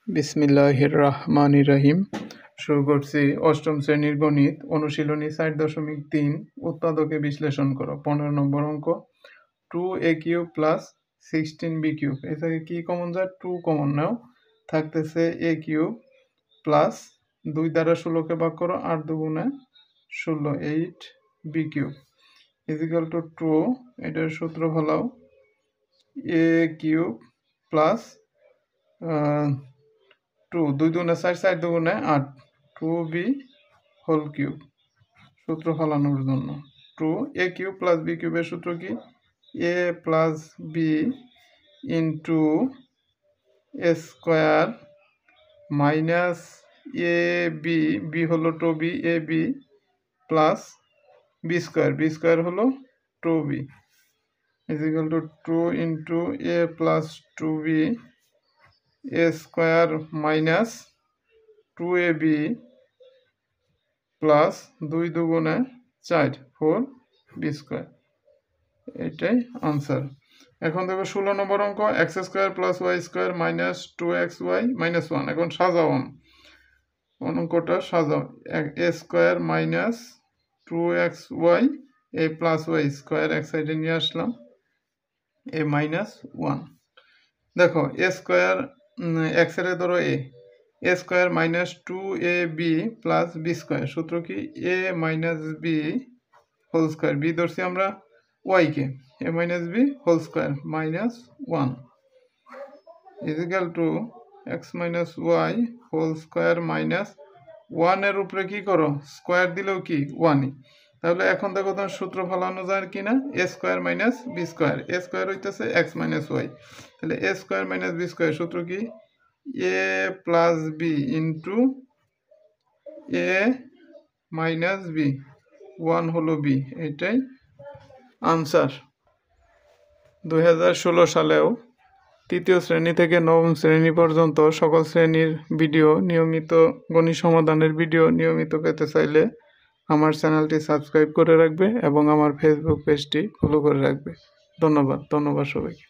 বিসমিল্লাহির রহমানির রহিম। শুরু করছি অষ্টম শ্রেণীর গণিত অনুশীলনী 4.3 উৎপাদকে বিশ্লেষণ করো। 15 নম্বর অঙ্ক। 2a³ প্লাস 16b³ এ থেকে কি কমন যায়? 2 কমন নাও, থাকতেছে a³ প্লাস 2 দ্বারা 16কে ভাগ করো, 8 দুগুণে 16, 8b³ ইজিক্যাল টু 2। এটার সূত্র ফলাও, a³ প্লাস 2 2 দুগুণে 4, 4 দুগুণে 8, 2b হোল কিউব। সূত্র ফলানোর জন্য 2a³ প্লাস b³ এর সূত্র কি? a plus b into a square minus a b হলো 2b, a b plus b square হলো 2b equal to 2 into a plus 2b a square minus 2ab plus 2 দুগুণে 4, 4b square. এটাই answer. এখন দেখো 16 নম্বর অঙ্ক। X square plus y square minus 2xy minus 1। এখন সাজাও অঙ্কটা সাজাও। A square minus 2xy a plus y square এক সাইডে নিয়ে আসলাম, এ মাইনাস 1। দেখো এ স্কোয়ার এক্স এর ধরো a square minus 2ab plus b square. সূত্র কি? A minus b whole square. B ধরছি আমরা ওয়াইকে, a minus b whole square minus 1 equal to x minus y whole square minus 1 এর উপরে কি করো? স্কোয়ার দিলেও কি 1ই। তাহলে এখন দেখো তোমার সূত্র ফলানো যায় কিনা? এ স্কোয়ার মাইনাস বি স্কোয়ার। এ স্কোয়ার হইতেছে এক্স মাইনাস ওয়াই, তাহলে এ স্কোয়ার মাইনাস বি স্কোয়ার সূত্র কি? এ প্লাস বি ইন্টু এ মাইনাস বি, 1 হলো বি। এটাই আনসার। 2016 সালেও তৃতীয় শ্রেণী থেকে নবম শ্রেণী পর্যন্ত সকল শ্রেণীর ভিডিও নিয়মিত, গণিত সমাধানের ভিডিও নিয়মিত পেতে চাইলে আমার চ্যানেলটি সাবস্ক্রাইব করে রাখবে এবং আমার ফেসবুক পেজটি ফলো করে রাখবে। ধন্যবাদ সবাইকে।